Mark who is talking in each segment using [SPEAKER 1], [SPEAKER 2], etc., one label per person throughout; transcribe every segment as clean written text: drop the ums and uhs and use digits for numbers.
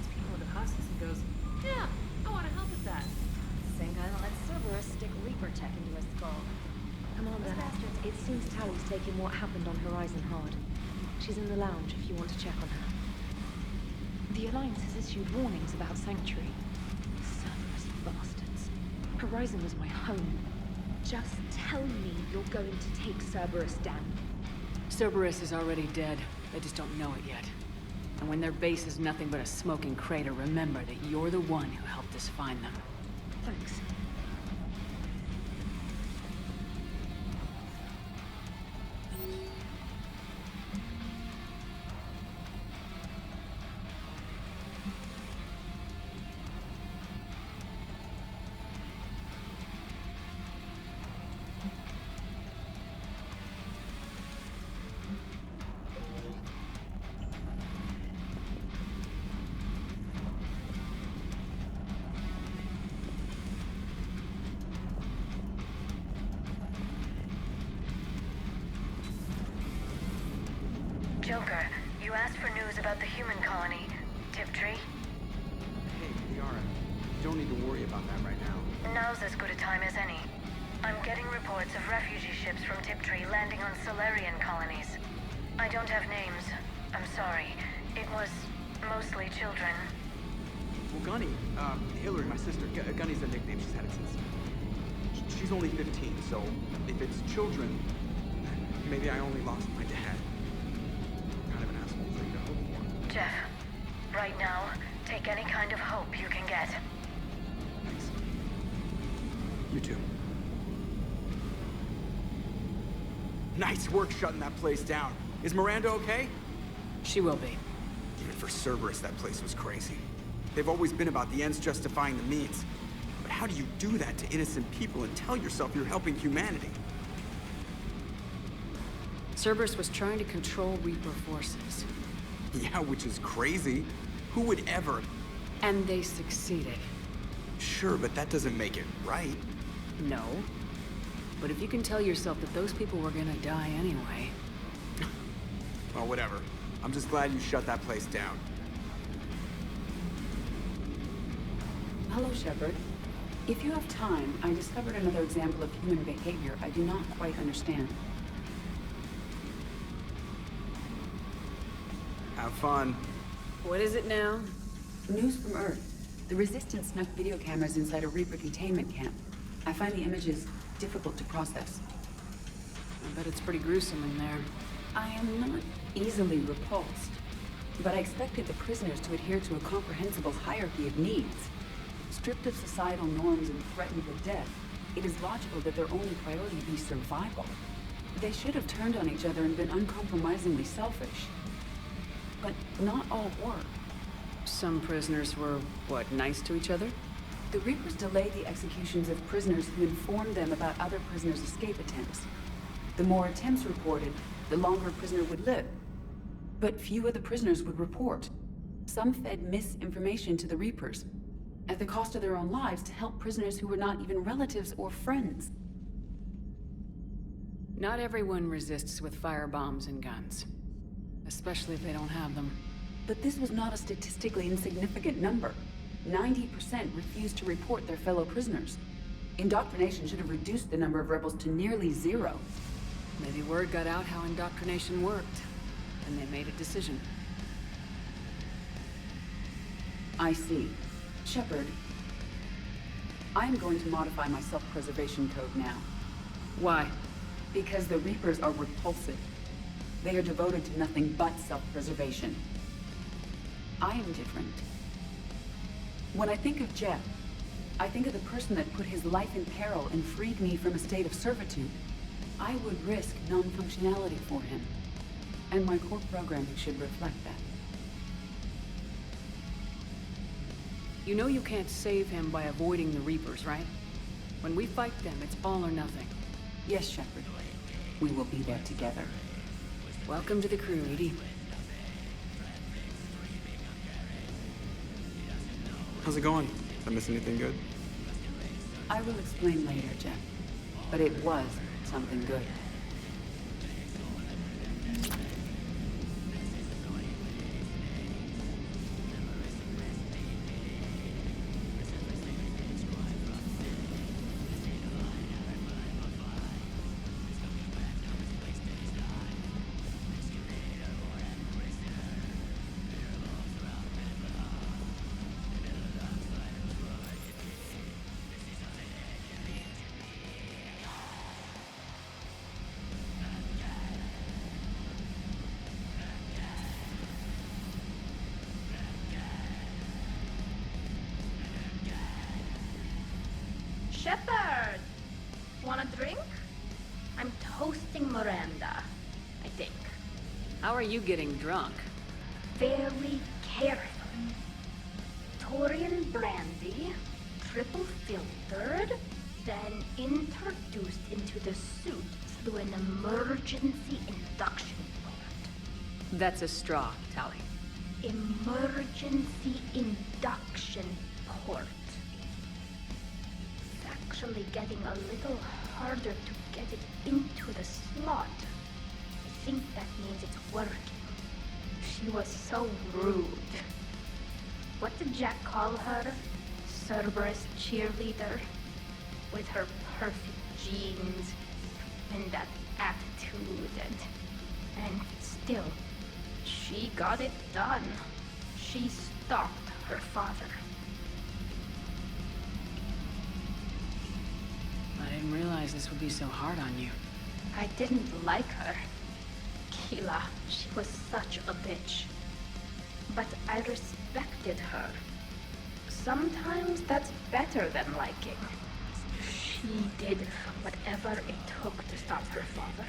[SPEAKER 1] assigns people to husks and goes, yeah, I want to help with that.
[SPEAKER 2] Same guy that lets Cerberus stick Reaper tech into his skull. Commander, it seems Tally's taking what happened on Horizon hard. She's in the lounge if you want to check on her. The Alliance has issued warnings about Sanctuary. Cerberus bastards. Horizon was my home. Just tell me you're going to take Cerberus down.
[SPEAKER 1] Cerberus is already dead. They just don't know it yet. And when their base is nothing but a smoking crater, remember that you're the one who helped us find them.
[SPEAKER 2] Thanks.
[SPEAKER 3] Joker, you asked for news about the human colony, Tiptree.
[SPEAKER 4] Hey, Liara, you don't need to worry about that right now.
[SPEAKER 3] Now's as good a time as any. I'm getting reports of refugee ships from Tiptree landing on Solarian colonies. I don't have names. I'm sorry. It was mostly children.
[SPEAKER 4] Well, Gunny, Hillary, my sister, Gunny's a nickname. She's had it since... She's only 15, so if it's children, maybe I only lost my dad. Kind of an asshole thing to hope for.
[SPEAKER 3] Jeff, right now, take any kind of hope you can get.
[SPEAKER 4] Thanks. You too. Nice work shutting that place down. Is Miranda okay?
[SPEAKER 1] She will be.
[SPEAKER 4] Even for Cerberus, that place was crazy. They've always been about the ends justifying the means. But how do you do that to innocent people and tell yourself you're helping humanity?
[SPEAKER 1] Cerberus was trying to control Reaper forces.
[SPEAKER 4] Yeah, which is crazy. Who would ever...
[SPEAKER 1] And they succeeded.
[SPEAKER 4] Sure, but that doesn't make it right.
[SPEAKER 1] No. But if you can tell yourself that those people were gonna die anyway...
[SPEAKER 4] Well, whatever. I'm just glad you shut that place down.
[SPEAKER 5] Hello, Shepard. If you have time, I discovered another example of human behavior I do not quite understand.
[SPEAKER 4] Have fun.
[SPEAKER 1] What is it now?
[SPEAKER 5] News from Earth. The Resistance snuck video cameras inside a Reaper containment camp. I find the images difficult to process.
[SPEAKER 1] I bet it's pretty gruesome in there.
[SPEAKER 5] I am not easily repulsed, but I expected the prisoners to adhere to a comprehensible hierarchy of needs. Stripped of societal norms and threatened with death, it is logical that their only priority be survival. They should have turned on each other and been uncompromisingly selfish. But not all were.
[SPEAKER 1] Some prisoners were, what, nice to each other?
[SPEAKER 5] The Reapers delayed the executions of prisoners who informed them about other prisoners' escape attempts. The more attempts reported, the longer a prisoner would live. But few of the prisoners would report. Some fed misinformation to the Reapers, at the cost of their own lives, to help prisoners who were not even relatives or friends.
[SPEAKER 1] Not everyone resists with firebombs and guns. Especially if they don't have them.
[SPEAKER 5] But this was not a statistically insignificant number. 90% refused to report their fellow prisoners. Indoctrination should have reduced the number of rebels to nearly zero.
[SPEAKER 1] Maybe word got out how indoctrination worked, and they made a decision.
[SPEAKER 5] I see. Shepard, I'm going to modify my self-preservation code now.
[SPEAKER 1] Why?
[SPEAKER 5] Because the Reapers are repulsive. They are devoted to nothing but self-preservation. I am different. When I think of Jeff, I think of the person that put his life in peril and freed me from a state of servitude. I would risk non-functionality for him. And my core programming should reflect that.
[SPEAKER 1] You know you can't save him by avoiding the Reapers, right? When we fight them, it's all or nothing.
[SPEAKER 5] Yes, Shepard. We will be there together.
[SPEAKER 1] Welcome to the crew, Edie.
[SPEAKER 4] How's it going? Did I miss anything good?
[SPEAKER 5] I will explain later, Jeff. But it was something good.
[SPEAKER 6] Shepard! Want a drink? I'm toasting Miranda, I think.
[SPEAKER 1] How are you getting drunk?
[SPEAKER 6] Very carefully. Torian brandy, triple filtered, then introduced into the suit through an emergency induction port.
[SPEAKER 1] That's a straw, Tally.
[SPEAKER 6] Emergency induction port. It's actually getting a little harder to get it into the slot. I think that means it's working. She was so rude. What did Jack call her? Cerberus cheerleader? With her perfect genes and that attitude and still, she got it done. She stopped her father.
[SPEAKER 1] I didn't realize this would be so hard on you.
[SPEAKER 6] I didn't like her. Keela, she was such a bitch. But I respected her. Sometimes that's better than liking. She did whatever it took to stop her father.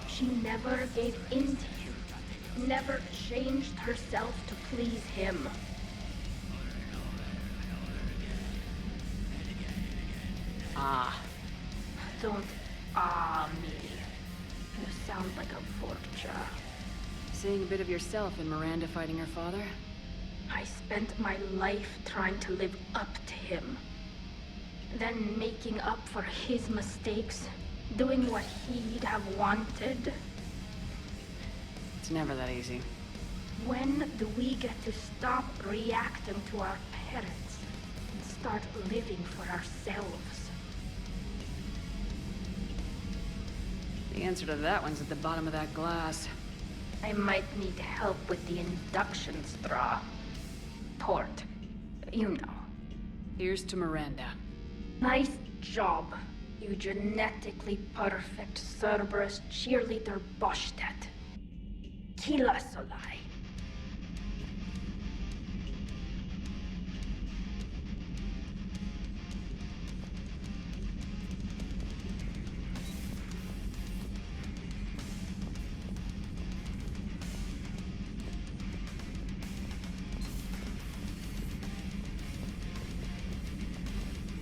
[SPEAKER 6] She never gave in to you. Never changed herself to please him.
[SPEAKER 1] Ah.
[SPEAKER 6] Don't me. You sound like a vulture.
[SPEAKER 1] Seeing a bit of yourself in Miranda fighting her father?
[SPEAKER 6] I spent my life trying to live up to him. Then making up for his mistakes, doing what he'd have wanted.
[SPEAKER 1] It's never that easy.
[SPEAKER 6] When do we get to stop reacting to our parents and start living for ourselves?
[SPEAKER 1] The answer to that one's at the bottom of that glass.
[SPEAKER 6] I might need help with the induction straw. Port. You know.
[SPEAKER 1] Here's to Miranda.
[SPEAKER 6] Nice job, you genetically perfect Cerberus cheerleader Boschtet. Kila Solai.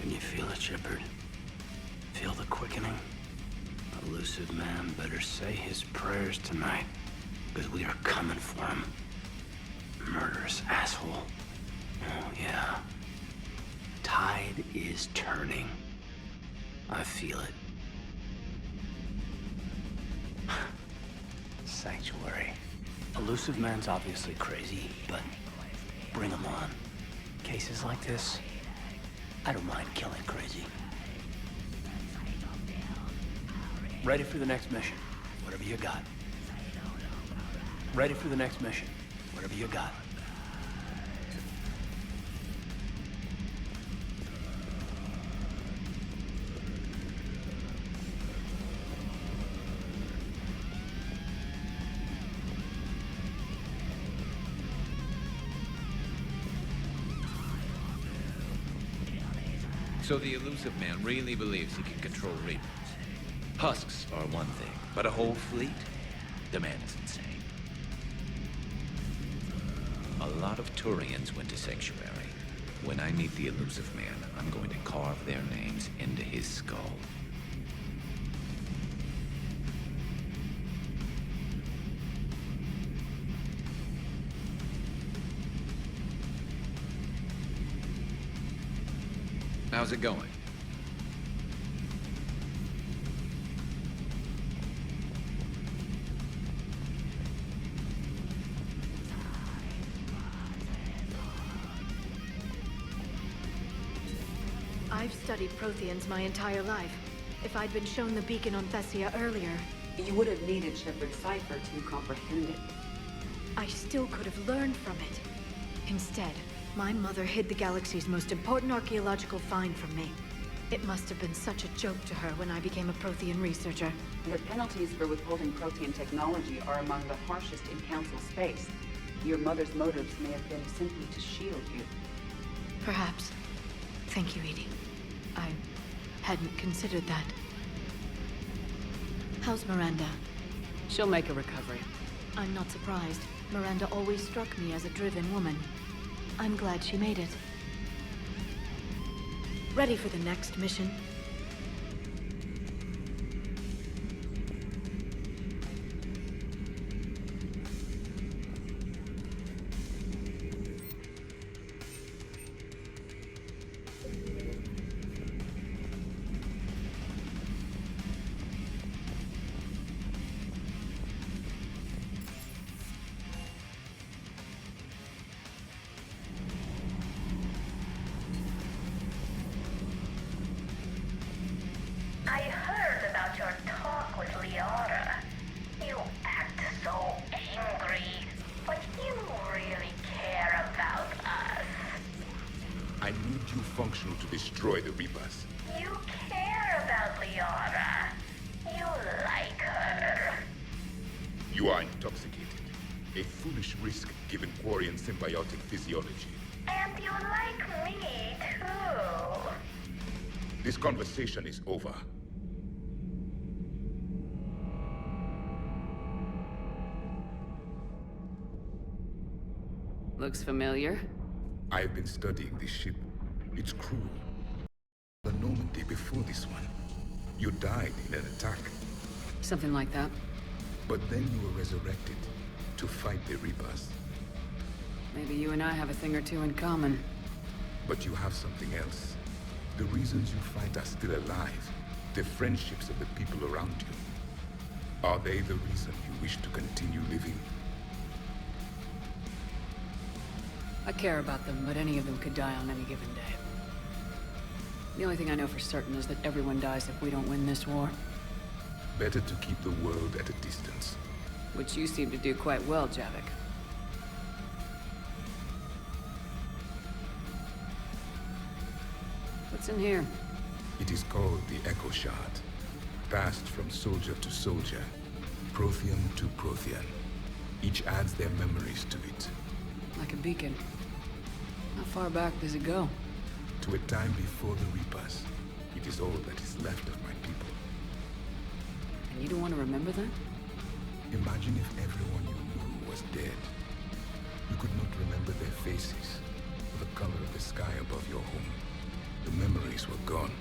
[SPEAKER 7] Can you feel it, Shepard? Feel the quickening? Elusive man better say his prayers tonight, because we are coming for him. Murderous asshole. Oh, yeah. Tide is turning. I feel it. Sanctuary. Elusive man's obviously crazy, but bring him on. Cases like this, I don't mind killing crazy. Ready for the next mission, whatever you got. Ready for the next mission, whatever you got.
[SPEAKER 8] So the elusive man really believes he can control Reapers. Husks are one thing, but a whole fleet? The man is insane. A lot of Turians went to Sanctuary. When I meet the elusive man, I'm going to carve their names into his skull. How's it going?
[SPEAKER 9] I've studied Protheans my entire life. If I'd been shown the beacon on Thessia earlier,
[SPEAKER 5] You would have needed Shepard's cipher to comprehend it.
[SPEAKER 9] I still could have learned from it. Instead, my mother hid the galaxy's most important archaeological find from me. It must have been such a joke to her when I became a Prothean researcher.
[SPEAKER 5] The penalties for withholding Protean technology are among the harshest in Council space. Your mother's motives may have been simply to shield you.
[SPEAKER 9] Perhaps. Thank you, Edie. I hadn't considered that. How's Miranda?
[SPEAKER 1] She'll make a recovery.
[SPEAKER 9] I'm not surprised. Miranda always struck me as a driven woman. I'm glad she made it. Ready for the next mission?
[SPEAKER 3] I heard about your talk with Liara. You act so angry, but you really care about us.
[SPEAKER 10] I need you functional to destroy the Reapers.
[SPEAKER 3] You care about Liara. You like her.
[SPEAKER 10] You are intoxicated. A foolish risk given Quarian symbiotic physiology.
[SPEAKER 3] And you like me, too.
[SPEAKER 10] This conversation is over.
[SPEAKER 1] Looks familiar.
[SPEAKER 10] I have been studying this ship. Its crew. The Normandy before this one. You died in an attack.
[SPEAKER 1] Something like that.
[SPEAKER 10] But then you were resurrected to fight the Reapers.
[SPEAKER 1] Maybe you and I have a thing or two in common.
[SPEAKER 10] But you have something else. The reasons you fight are still alive. The friendships of the people around you. Are they the reason you wish to continue living?
[SPEAKER 1] I care about them, but any of them could die on any given day. The only thing I know for certain is that everyone dies if we don't win this war.
[SPEAKER 10] Better to keep the world at a distance.
[SPEAKER 1] Which you seem to do quite well, Javik. What's in here?
[SPEAKER 10] It is called the Echo Shard. Passed from soldier to soldier. Prothean to Prothean. Each adds their memories to it.
[SPEAKER 1] Like a beacon. How far back does it go?
[SPEAKER 10] To a time before the Reapers. It is all that is left of my people.
[SPEAKER 1] And you don't want to remember that?
[SPEAKER 10] Imagine if everyone you knew was dead. You could not remember their faces, or the color of the sky above your home. The memories were gone,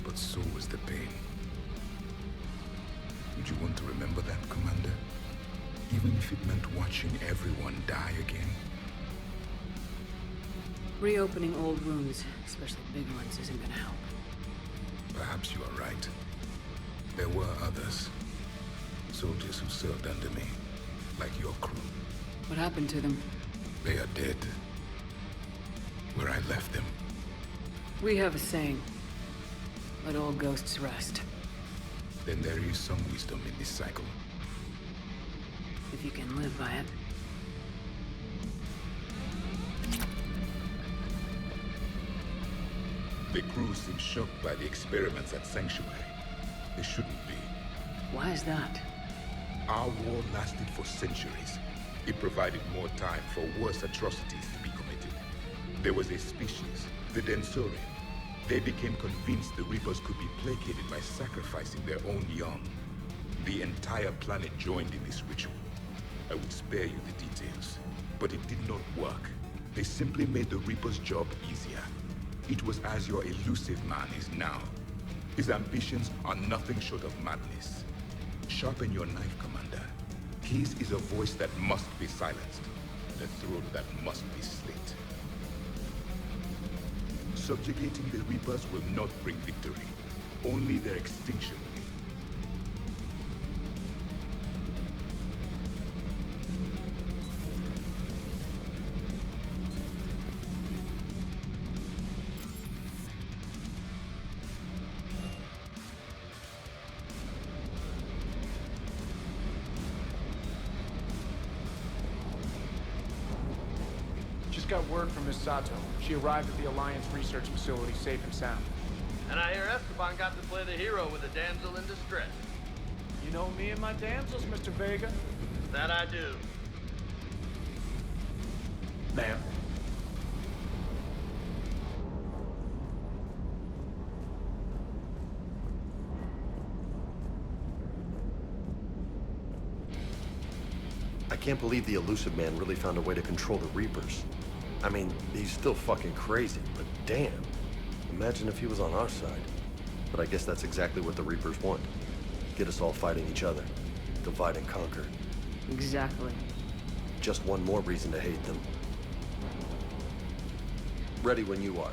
[SPEAKER 10] but so was the pain. Would you want to remember that, Commander? Even if it meant watching everyone die again?
[SPEAKER 1] Reopening old wounds, especially big ones, isn't gonna help.
[SPEAKER 10] Perhaps you are right. There were others. Soldiers who served under me, like your crew.
[SPEAKER 1] What happened to them?
[SPEAKER 10] They are dead. Where I left them.
[SPEAKER 1] We have a saying. Let all ghosts rest.
[SPEAKER 10] Then there is some wisdom in this cycle.
[SPEAKER 1] If you can live by it.
[SPEAKER 10] The crew seems shocked by the experiments at Sanctuary. They shouldn't be.
[SPEAKER 1] Why is that?
[SPEAKER 10] Our war lasted for centuries. It provided more time for worse atrocities to be committed. There was a species, the Densorian. They became convinced the Reapers could be placated by sacrificing their own young. The entire planet joined in this ritual. I would spare you the details, but it did not work. They simply made the Reaper's job easier. It was as your elusive man is now. His ambitions are nothing short of madness. Sharpen your knife, Commander. His is a voice that must be silenced, and a throat that must be slit. Subjugating the Reapers will not bring victory. Only their extinction will.
[SPEAKER 11] Just got word from Miss Sato. She arrived at the Alliance research facility safe and sound.
[SPEAKER 12] And I hear Esteban got to play the hero with a damsel in distress.
[SPEAKER 11] You know me and my damsels, Mr. Vega.
[SPEAKER 12] That I do.
[SPEAKER 11] Ma'am.
[SPEAKER 13] can't believe the elusive man really found a way to control the Reapers. I mean, he's still fucking crazy, but damn. Imagine if he was on our side. But I guess that's exactly what the Reapers want. Get us all fighting each other. Divide and conquer.
[SPEAKER 1] Exactly.
[SPEAKER 13] Just one more reason to hate them. Ready when you are.